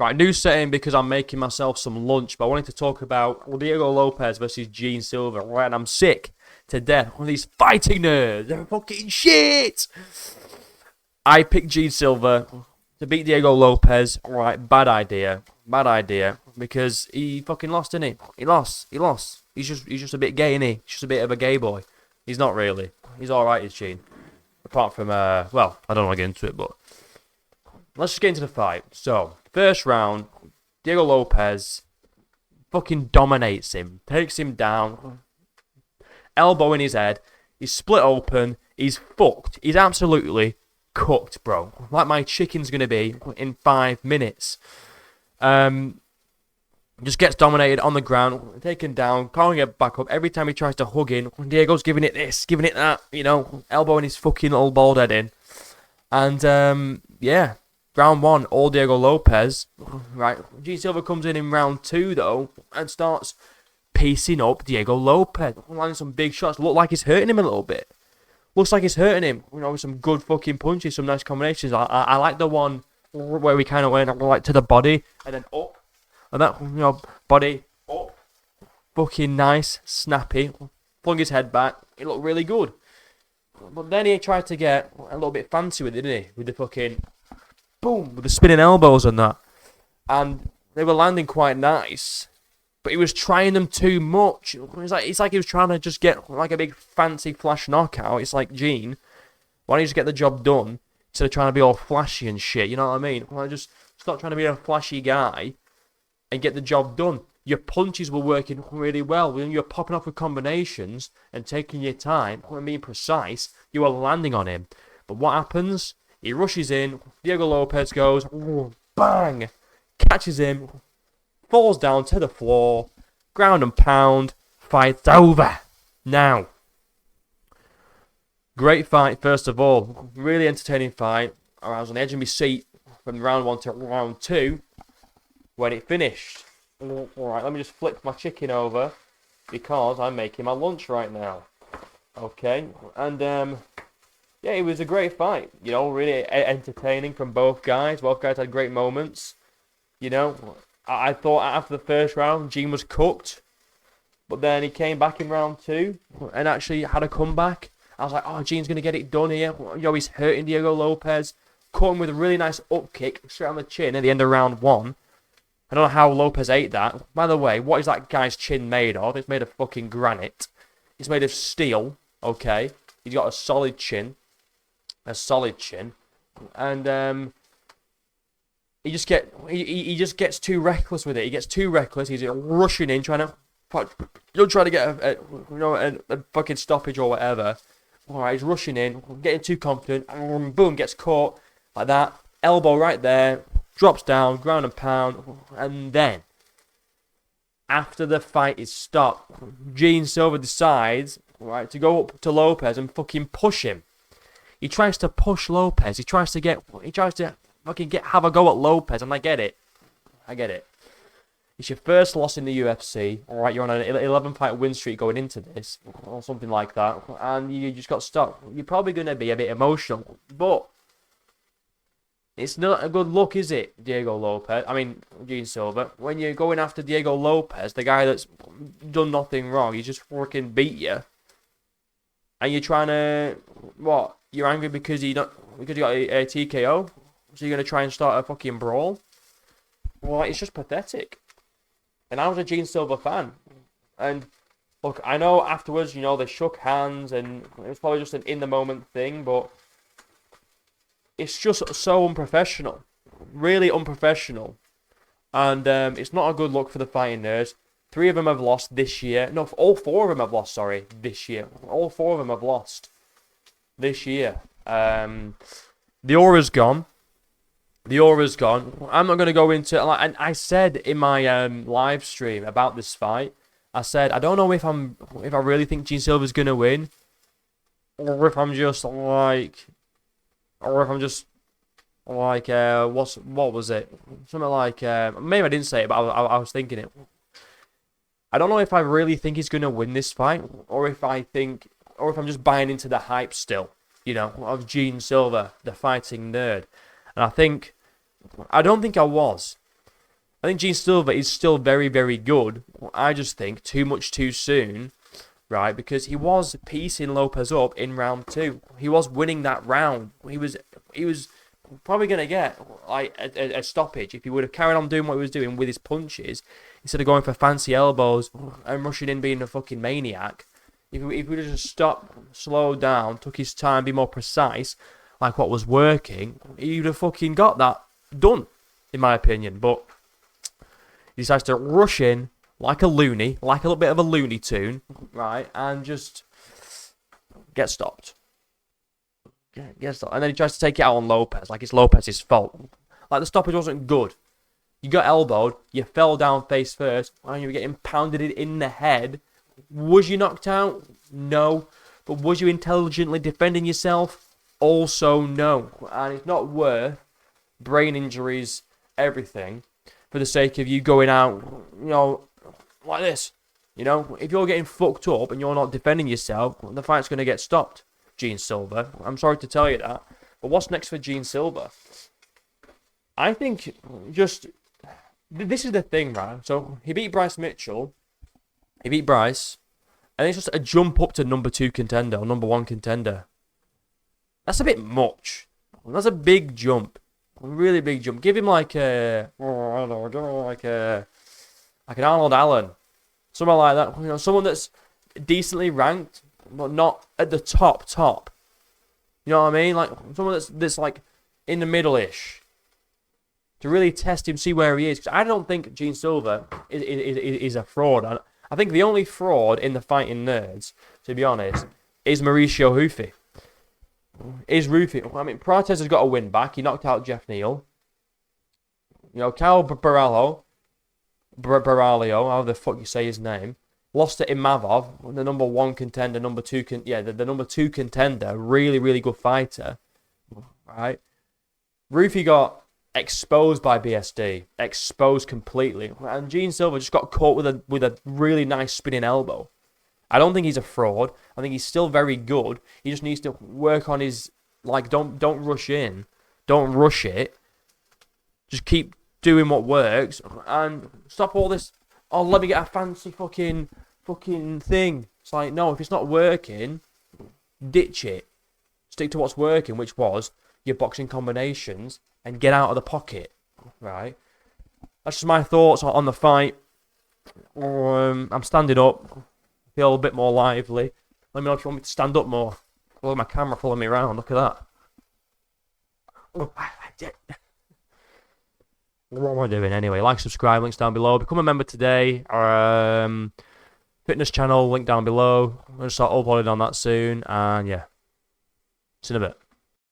Right, new setting because I'm making myself some lunch, but I wanted to talk about Diego Lopes versus Gene Silva. Right, and I'm sick to death of these fighting nerds. They're fucking shit. I picked Gene Silva to beat Diego Lopes. Right, bad idea. Bad idea. Because he fucking lost, didn't he? He lost. He's just a bit gay, isn't he? He's just a bit of a gay boy. He's not really. He's alright, is Gene. Apart from, well, I don't want to get into it, but let's just get into the fight. So, first round, Diego Lopes fucking dominates him, takes him down, elbow in his head, he's split open, he's fucked. He's absolutely cooked, bro. Like my chicken's going to be in 5 minutes. Just gets dominated on the ground, taken down, can't get back up. Every time he tries to hug in, Diego's giving it this, giving it that, elbowing his fucking little bald head in. And, yeah. Round 1, all Diego Lopes. Right, G Silva comes in round 2 though and starts piecing up Diego Lopes, landing some big shots. Look like he's hurting him a little bit. Looks like he's hurting him. With some good fucking punches, some nice combinations. I like the one where we kind of went like to the body and then up, and that body up, fucking nice, snappy. Flung his head back. It looked really good. But then he tried to get a little bit fancy with it, didn't he? With the fucking boom, with the spinning elbows and that. And they were landing quite nice. But he was trying them too much. It's like he was trying to just get like a big fancy flash knockout. It's like, Gene, why don't you just get the job done instead of trying to be all flashy and shit, you know what I mean? Well, just stop trying to be a flashy guy and get the job done. Your punches were working really well. When you're popping off with combinations and taking your time and being precise, you were landing on him. But what happens? He rushes in, Diego Lopes goes, bang, catches him, falls down to the floor, ground and pound, fight's over. Now, great fight, first of all, really entertaining fight. I was on the edge of my seat from round 1 to round 2 when it finished. Alright, let me just flip my chicken over because I'm making my lunch right now. Okay, and yeah, it was a great fight. Really entertaining from both guys. Both guys had great moments. I thought after the first round, Gene was cooked. But then he came back in round 2 and actually had a comeback. I was like, oh, Gene's going to get it done here. He's hurting Diego Lopes. Caught him with a really nice up kick straight on the chin at the end of round 1. I don't know how Lopes ate that. By the way, what is that guy's chin made of? It's made of fucking granite. It's made of steel, okay? He's got a solid chin. And he just gets too reckless with it. He gets too reckless. He's rushing in, trying to get a fucking stoppage or whatever. All right, he's rushing in, getting too confident. Boom, gets caught like that. Elbow right there, drops down, ground and pound, and then after the fight is stopped, Gene Silva decides to go up to Lopes and fucking push him. He tries to push Lopes. He tries to fucking have a go at Lopes, and I get it. It's your first loss in the UFC. All right, you're on an 11-fight win streak going into this, or something like that, and you just got stopped. You're probably going to be a bit emotional, but it's not a good look, is it, Gene Silva? When you're going after Diego Lopes, the guy that's done nothing wrong, he just fucking beat you, and you're trying to what? You're angry because you got a TKO? So you're going to try and start a fucking brawl? Well, it's just pathetic. And I was a Gene Silva fan. And look, I know afterwards, they shook hands and it was probably just an in-the-moment thing, but it's just so unprofessional. Really unprofessional. And it's not a good look for the fighting nerds. 3 of them have lost this year. No, all 4 of them have lost, this year. All 4 of them have lost this year. The aura's gone. I'm not going to go into... And I said in my live stream about this fight, I said, I don't know if I really think Gene Silva's going to win, or if I'm just like... what was it? Something like... maybe I didn't say it, but I was thinking it. I don't know if I really think he's going to win this fight, or if I'm just buying into the hype still, of Gene Silva, the fighting nerd. And I don't think I was. I think Gene Silva is still very, very good. I just think too much too soon, right? Because he was piecing Lopes up in round 2. He was winning that round. He was probably going to get like a stoppage if he would have carried on doing what he was doing with his punches instead of going for fancy elbows and rushing in being a fucking maniac. If he would have just stopped, slowed down, took his time, be more precise, like what was working, he would have fucking got that done, in my opinion. But he decides to rush in like a loony, like a little bit of a Looney Tune, right, and just get stopped. Get stopped. And then he tries to take it out on Lopes, like it's Lopes' fault. Like the stoppage wasn't good. You got elbowed, you fell down face first, and you were getting pounded in the head. Was you knocked out? No. But was you intelligently defending yourself? Also no. And it's not worth brain injuries, everything, for the sake of you going out, like this. If you're getting fucked up and you're not defending yourself, the fight's going to get stopped, Gene Silva. I'm sorry to tell you that. But what's next for Gene Silva? I think this is the thing, right? So he beat Bryce Mitchell. He beat Bryce. And it's just a jump up to number 2 contender or number 1 contender. That's a bit much. That's a big jump. A really big jump. Give him like an Arnold Allen. Someone like that. Someone that's decently ranked, but not at the top. You know what I mean? Like someone that's like in the middle-ish. To really test him, see where he is. Because I don't think Gene Silva is a fraud. I think the only fraud in the Fighting Nerds, to be honest, is Mauricio Hufi. I mean, Prates has got a win back. He knocked out Jeff Neal. Cal Baralho, however the fuck you say his name, lost to Imavov, the number 1 contender, the number 2 contender, really, really good fighter. Right? Rufi got exposed by BSD, exposed completely, and Gene Silva just got caught with a really nice spinning elbow. I don't think he's a fraud. I think he's still very good. He just needs to work on his don't rush in, don't rush it. Just keep doing what works and stop all this. Oh, let me get a fancy fucking thing. It's like, no, if it's not working, ditch it. Stick to what's working, which was your boxing combinations, and get out of the pocket, right? That's just my thoughts on the fight. I'm standing up, feel a bit more lively. Let me know if you want me to stand up more. Look at my camera following me around, look at that. What am I doing anyway? Like, subscribe, links down below. Become a member today. Fitness channel, link down below. I'm going to start uploading on that soon, and yeah. See you in a bit.